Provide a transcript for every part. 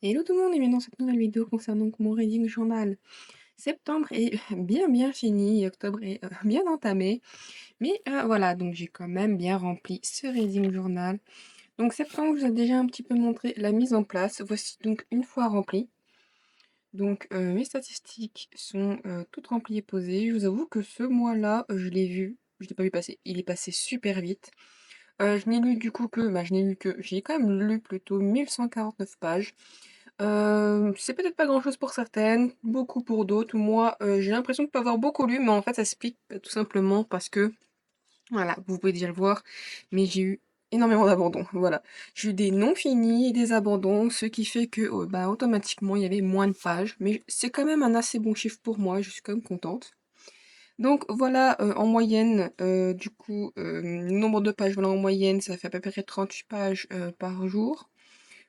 Hello tout le monde et bienvenue dans cette nouvelle vidéo concernant donc mon reading journal. Septembre est bien fini et octobre est bien entamé. Mais voilà, donc j'ai quand même bien rempli ce reading journal. Donc septembre, je vous ai déjà un petit peu montré la mise en place. Voici donc une fois rempli. Donc mes statistiques sont toutes remplies et posées. Je vous avoue que ce mois-là, je l'ai vu, je l'ai pas vu passer. Il est passé super vite. Je n'ai lu du coup que, je n'ai lu que, j'ai quand même lu plutôt 1149 pages. C'est peut-être pas grand-chose pour certaines, beaucoup pour d'autres. Moi, j'ai l'impression de pas avoir beaucoup lu, mais en fait, ça s'explique tout simplement parce que, voilà, vous pouvez déjà le voir, mais j'ai eu énormément d'abandons. Voilà, j'ai eu des non finis et des abandons, ce qui fait que, automatiquement, il y avait moins de pages. Mais c'est quand même un assez bon chiffre pour moi. Je suis quand même contente. Donc voilà, en moyenne, du coup, nombre de pages, voilà, en moyenne, ça fait à peu près 38 pages par jour.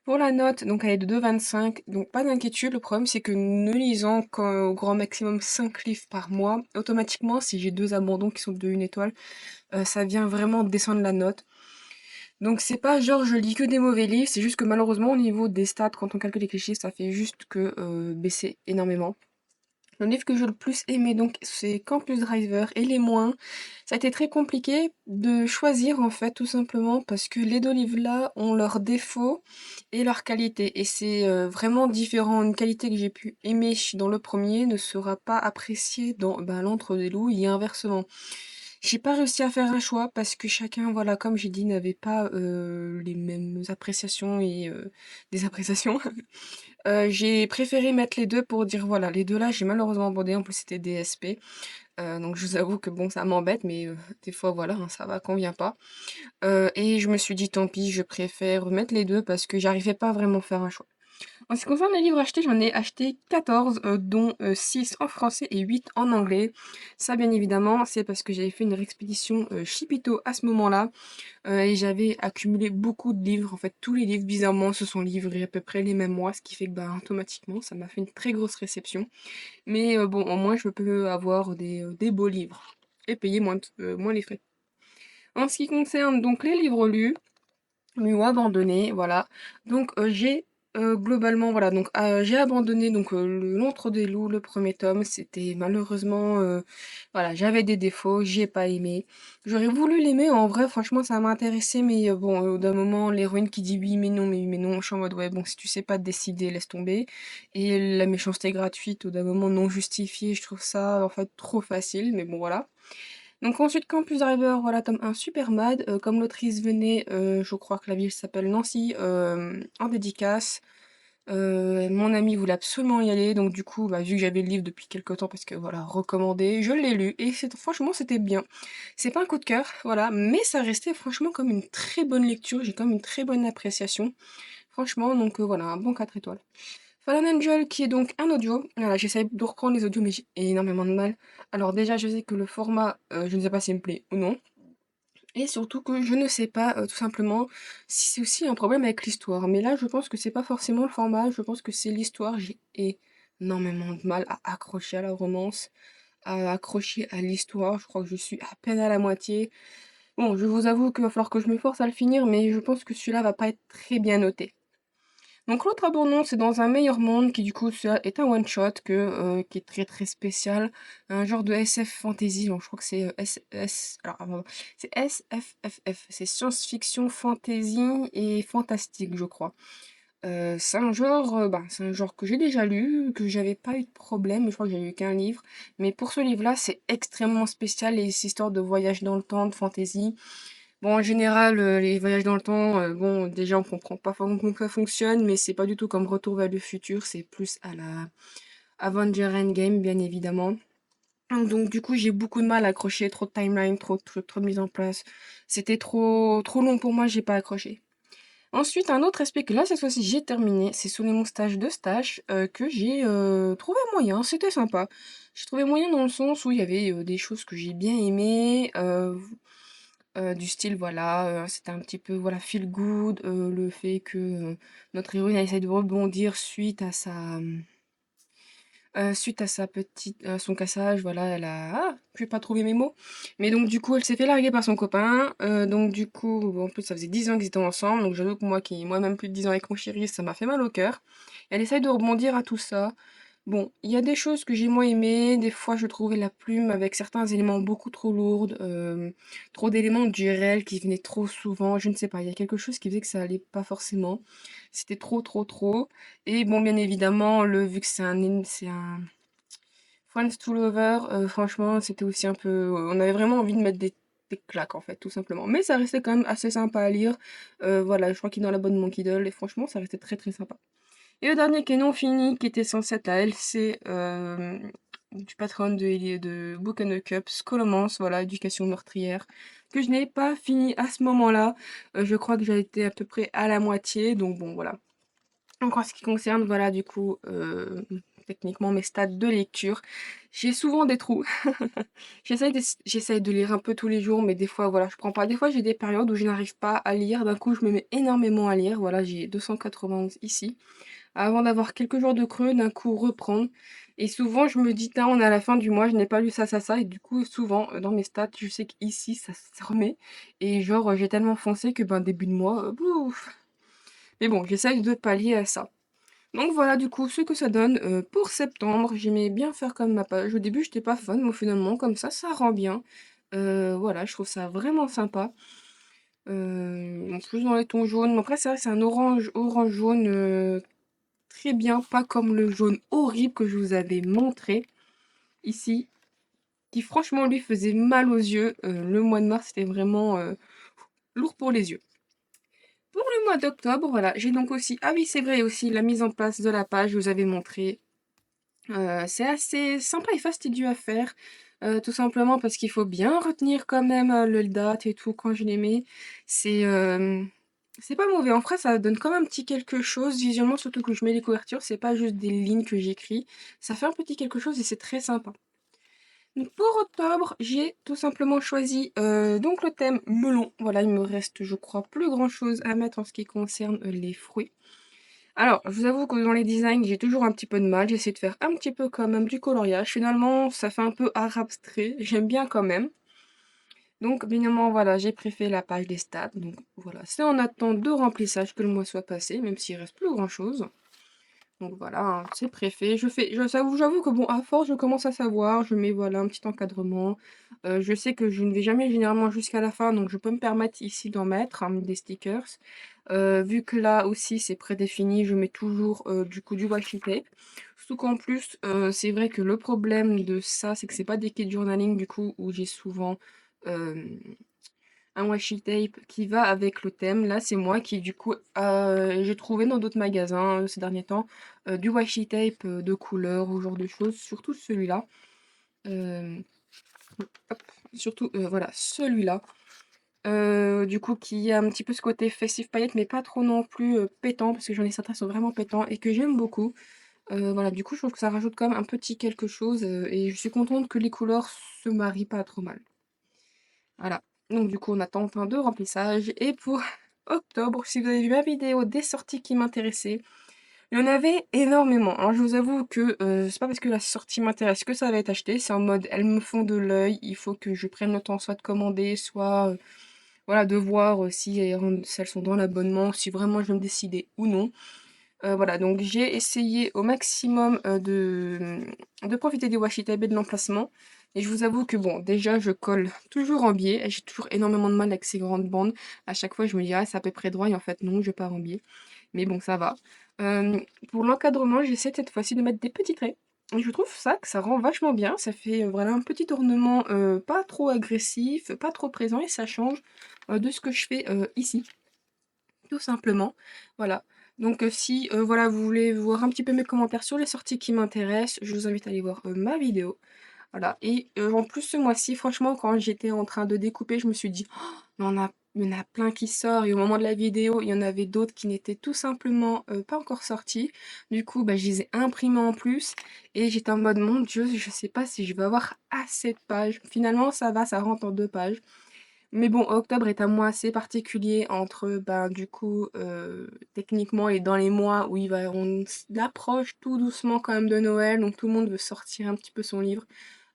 Pour la note, donc elle est de 2,25, donc pas d'inquiétude, le problème c'est que ne lisant qu'au grand maximum 5 livres par mois, automatiquement si j'ai deux abandons qui sont de 1 étoile, ça vient vraiment descendre la note. Donc c'est pas genre je lis que des mauvais livres, c'est juste que malheureusement au niveau des stats, quand on calcule les clichés, ça fait juste que baisser énormément. Le livre que j'ai le plus aimé, donc, c'est Campus Driver et les moins. Ça a été très compliqué de choisir, en fait, tout simplement, parce que les deux livres-là ont leurs défauts et leurs qualités. Et c'est vraiment différent. Une qualité que j'ai pu aimer dans le premier ne sera pas appréciée dans L'Antre des loups et inversement. J'ai pas réussi à faire un choix parce que chacun, voilà, comme j'ai dit, n'avait pas les mêmes appréciations et des appréciations. J'ai préféré mettre les 2 pour dire voilà, les 2 là, j'ai malheureusement abandonné, en plus c'était DSP. Donc je vous avoue que bon, ça m'embête, mais des fois voilà, hein, ça va quand vient pas. Et je me suis dit tant pis, je préfère mettre les 2 parce que j'arrivais pas à vraiment faire un choix. En ce qui concerne les livres achetés, j'en ai acheté 14, dont 6 en français et 8 en anglais. Ça, bien évidemment, c'est parce que j'avais fait une expédition Chipito à ce moment-là. Et j'avais accumulé beaucoup de livres. En fait, tous les livres, bizarrement, se sont livrés à peu près les mêmes mois, ce qui fait que, automatiquement, ça m'a fait une très grosse réception. Mais bon, au moins, je peux avoir des beaux livres et payer moins les frais. En ce qui concerne donc les livres lus, ou abandonnés, voilà. Donc j'ai globalement, voilà, donc j'ai abandonné donc L'Antre des loups, le premier tome. C'était malheureusement, voilà, j'avais des défauts, j'ai pas aimé. J'aurais voulu l'aimer, en vrai, franchement, ça m'a intéressé, mais bon, d'un moment, l'héroïne qui dit oui, mais non, mais oui, mais non, je suis en mode, ouais, bon, si tu sais pas te décider, laisse tomber. Et la méchanceté gratuite, d'un moment non justifiée, je trouve ça, en fait, trop facile, mais bon, voilà. Donc ensuite, Campus Driver, voilà, tome 1, super mad. Comme l'autrice venait, je crois que la ville s'appelle Nancy, en dédicace. Mon ami voulait absolument y aller, donc du coup, vu que j'avais le livre depuis quelques temps, parce que voilà, recommandé, je l'ai lu, et franchement, c'était bien. C'est pas un coup de cœur, voilà, mais ça restait franchement comme une très bonne lecture, j'ai comme une très bonne appréciation. Franchement, donc voilà, un bon 4 étoiles. Fallen Angel, qui est donc un audio. Voilà, j'essaie de reprendre les audios, mais j'ai énormément de mal. Alors déjà, je sais que le format, je ne sais pas s'il me plaît ou non. Et surtout que je ne sais pas, tout simplement, si c'est aussi un problème avec l'histoire. Mais là, je pense que c'est pas forcément le format, je pense que c'est l'histoire. J'ai énormément de mal à accrocher à la romance, à accrocher à l'histoire. Je crois que je suis à peine à la moitié. Bon, je vous avoue qu'il va falloir que je me force à le finir, mais je pense que celui-là va pas être très bien noté. Donc l'autre abandon, c'est Dans un meilleur monde, qui du coup est un one-shot qui est très très spécial, un genre de SF fantasy, donc je crois que c'est c'est SFFF, c'est science-fiction, fantasy et fantastique, je crois. C'est un genre que j'ai déjà lu, que j'avais pas eu de problème, je crois que j'ai lu qu'un livre, mais pour ce livre-là, c'est extrêmement spécial, les histoires de voyage dans le temps, de fantasy. Bon, en général, les voyages dans le temps, bon, déjà, on comprend pas comment ça fonctionne, mais c'est pas du tout comme Retour vers le futur, c'est plus à la Avenger Endgame, bien évidemment. Donc, du coup, j'ai beaucoup de mal à accrocher, trop de timeline, trop de trucs, trop de mise en place. C'était trop long pour moi, j'ai pas accroché. Ensuite, un autre aspect que là, cette fois-ci, j'ai terminé, c'est sous les moustaches de Stache, que j'ai trouvé moyen, c'était sympa. J'ai trouvé moyen dans le sens où il y avait des choses que j'ai bien aimées, du style, voilà, c'était un petit peu, voilà, feel good, le fait que notre héroïne elle essaie de rebondir suite à suite à son cassage, voilà, elle a je vais pas trouver mes mots, mais donc du coup, elle s'est fait larguer par son copain, donc du coup, en plus, ça faisait 10 ans qu'ils étaient ensemble, donc j'avoue que moi qui ai moi-même plus de 10 ans avec mon chéri, ça m'a fait mal au cœur. Elle essaye de rebondir à tout ça. Bon, il y a des choses que j'ai moins aimées, des fois je trouvais la plume avec certains éléments beaucoup trop lourdes, trop d'éléments du réel qui venaient trop souvent, je ne sais pas, il y a quelque chose qui faisait que ça allait pas forcément. C'était trop, trop, trop. Et bon, bien évidemment, vu que c'est un Friends to Lover, franchement, c'était aussi un peu, on avait vraiment envie de mettre des claques en fait, tout simplement. Mais ça restait quand même assez sympa à lire. Voilà, je crois qu'il est dans la bonne Monkey Doll et franchement, ça restait très très sympa. Et le dernier qui est non fini, qui était censé être la LC du patron de Book and a Cup, Scholomance, voilà, éducation meurtrière, que je n'ai pas fini à ce moment-là. Je crois que j'ai été à peu près à la moitié, donc bon, voilà. Donc en ce qui concerne, voilà, du coup, techniquement mes stats de lecture, j'ai souvent des trous. J'essaye de lire un peu tous les jours, mais des fois, voilà, je prends pas. Des fois, j'ai des périodes où je n'arrive pas à lire. D'un coup, je me mets énormément à lire. Voilà, j'ai 291 ici avant d'avoir quelques jours de creux, d'un coup reprendre. Et souvent, je me dis, tiens, on est à la fin du mois, je n'ai pas lu ça, ça, ça. Et du coup, souvent, dans mes stats, je sais qu'ici, ça se remet. Et genre, j'ai tellement foncé que, ben, début de mois, bouf. Mais bon, j'essaye de pallier à ça. Donc voilà, du coup, ce que ça donne pour septembre. J'aimais bien faire comme ma page. Au début, j'étais pas fan, mais finalement, comme ça rend bien. Voilà, je trouve ça vraiment sympa. En plus, dans les tons jaunes. Après, c'est vrai que c'est un orange jaune très bien, pas comme le jaune horrible que je vous avais montré ici, qui franchement lui faisait mal aux yeux. Le mois de mars, c'était vraiment lourd pour les yeux. Pour le mois d'octobre, voilà, j'ai donc aussi, ah oui, c'est vrai aussi, la mise en place de la page, je vous avais montré. C'est assez sympa et fastidieux à faire, tout simplement parce qu'il faut bien retenir quand même le date et tout quand je les mets. C'est c'est pas mauvais. En vrai, ça donne quand même un petit quelque chose visuellement, surtout que je mets les couvertures, c'est pas juste des lignes que j'écris. Ça fait un petit quelque chose et c'est très sympa. Donc pour octobre, j'ai tout simplement choisi donc le thème melon. Voilà, il me reste, je crois, plus grand chose à mettre en ce qui concerne les fruits. Alors, je vous avoue que dans les designs, j'ai toujours un petit peu de mal. J'essaie de faire un petit peu quand même du coloriage. Finalement, ça fait un peu art abstrait. J'aime bien quand même. Donc, bien évidemment, voilà, j'ai préféré la page des stats. Donc, voilà, c'est en attente de remplissage que le mois soit passé, même s'il reste plus grand-chose. Donc voilà, hein, c'est préfet. J'avoue que bon, à force, je commence à savoir. Je mets voilà un petit encadrement. Je sais que je ne vais jamais généralement jusqu'à la fin, donc je peux me permettre ici d'en mettre hein, des stickers. Vu que là aussi c'est prédéfini, je mets toujours du coup du washi tape. Surtout qu'en plus, c'est vrai que le problème de ça, c'est que c'est pas des kits journaling du coup où j'ai souvent euh, un washi tape qui va avec le thème. Là, c'est moi qui, du coup, j'ai trouvé dans d'autres magasins ces derniers temps du washi tape de couleur ou genre de choses, surtout celui-là. Euh, hop, surtout, voilà, celui-là. Du coup, qui a un petit peu ce côté festif paillette, mais pas trop non plus pétant, parce que j'en ai certains qui sont vraiment pétants et que j'aime beaucoup. Voilà, du coup, je trouve que ça rajoute quand même un petit quelque chose et je suis contente que les couleurs se marient pas trop mal. Voilà. Donc du coup, on attend fin de remplissage. Et pour octobre, si vous avez vu ma vidéo des sorties qui m'intéressaient, il y en avait énormément. Alors je vous avoue que c'est pas parce que la sortie m'intéresse que ça va être acheté. C'est en mode, elles me font de l'œil. Il faut que je prenne le temps soit de commander, soit voilà, de voir si elles sont dans l'abonnement, si vraiment je vais me décider ou non. Voilà, donc j'ai essayé au maximum de profiter du washi tape et de l'emplacement. Et je vous avoue que bon, déjà je colle toujours en biais. Et j'ai toujours énormément de mal avec ces grandes bandes. À chaque fois je me dis ah c'est à peu près droit et en fait non, je pars en biais. Mais bon ça va. Euh, pour l'encadrement, j'essaie cette fois-ci de mettre des petits traits. Et je trouve ça que ça rend vachement bien. Ça fait voilà un petit ornement pas trop agressif, pas trop présent et ça change de ce que je fais ici tout simplement. Voilà. Donc si voilà, vous voulez voir un petit peu mes commentaires sur les sorties qui m'intéressent, je vous invite à aller voir ma vidéo. Voilà. Et en plus ce mois-ci, franchement, quand j'étais en train de découper, je me suis dit, oh, mais il y en a plein qui sortent. Et au moment de la vidéo, il y en avait d'autres qui n'étaient tout simplement pas encore sortis. Du coup, bah, je les ai imprimés en plus. Et j'étais en mode, mon Dieu, je sais pas si je vais avoir assez de pages. Finalement, ça va, ça rentre en 2 pages. Mais bon, octobre est un mois assez particulier entre, ben, du coup, techniquement et dans les mois où on approche tout doucement quand même de Noël, donc tout le monde veut sortir un petit peu son livre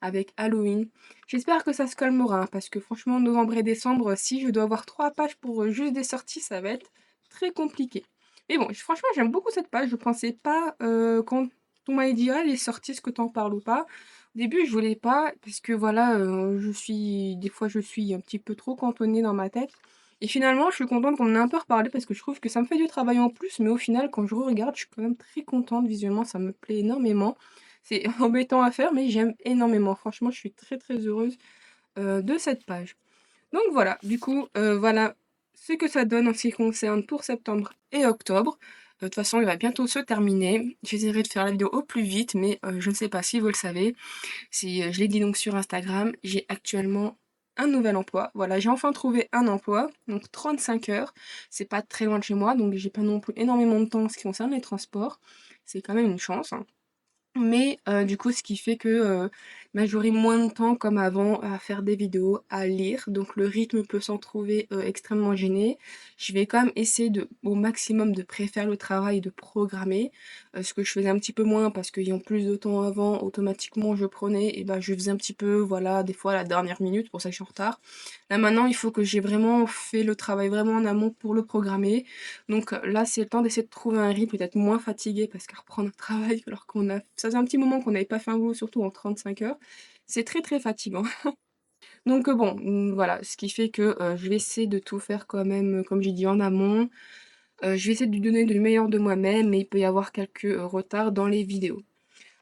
avec Halloween. J'espère que ça se calmera, hein, parce que franchement, novembre et décembre, si je dois avoir 3 pages pour, juste des sorties, ça va être très compliqué. Mais bon, franchement, j'aime beaucoup cette page. Je pensais pas, quand on m'avait dit: «Ah, les sorties, est-ce que tu en parles ou pas?» Au début, je voulais pas parce que voilà, des fois, je suis un petit peu trop cantonnée dans ma tête et finalement, je suis contente qu'on en ait un peu reparlé parce que je trouve que ça me fait du travail en plus, mais au final, quand je regarde je suis quand même très contente visuellement, ça me plaît énormément. C'est embêtant à faire, mais j'aime énormément. Franchement, je suis très, très heureuse, de cette page. Donc voilà, du coup, voilà ce que ça donne en ce qui concerne pour septembre et octobre. De toute façon, il va bientôt se terminer. J'essaierai de faire la vidéo au plus vite, mais je ne sais pas si vous le savez. Je l'ai dit donc sur Instagram, j'ai actuellement un nouvel emploi. Voilà, j'ai enfin trouvé un emploi, donc 35 heures. C'est pas très loin de chez moi, donc j'ai pas non plus énormément de temps en ce qui concerne les transports. C'est quand même une chance, hein. Mais du coup, ce qui fait que, bah, j'aurai moins de temps comme avant à faire des vidéos, à lire, donc le rythme peut s'en trouver, extrêmement gêné. Je vais quand même essayer au maximum de préférer le travail de programmer, ce que je faisais un petit peu moins parce qu'ayant plus de temps avant, automatiquement je prenais et bah, je faisais un petit peu, voilà, des fois à la dernière minute, pour ça que je suis en retard. Là maintenant, il faut que j'ai vraiment fait le travail vraiment en amont pour le programmer. Donc là, c'est le temps d'essayer de trouver un rythme, peut-être moins fatigué parce qu'à reprendre un travail alors ça faisait un petit moment qu'on n'avait pas fait un boulot, surtout en 35 heures, c'est très, très fatigant. Donc bon, voilà, ce qui fait que, je vais essayer de tout faire quand même, comme j'ai dit, en amont. Je vais essayer de lui donner le meilleur de moi-même, mais il peut y avoir quelques, retards dans les vidéos.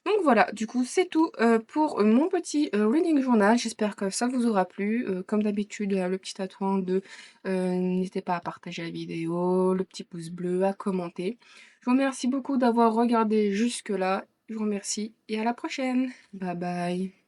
Donc voilà, du coup, c'est tout, pour, mon petit, reading journal. J'espère que ça vous aura plu. Comme d'habitude, le petit tatouage n'hésitez pas à partager la vidéo, le petit pouce bleu, à commenter. Je vous remercie beaucoup d'avoir regardé jusque là. Je vous remercie et à la prochaine. Bye bye.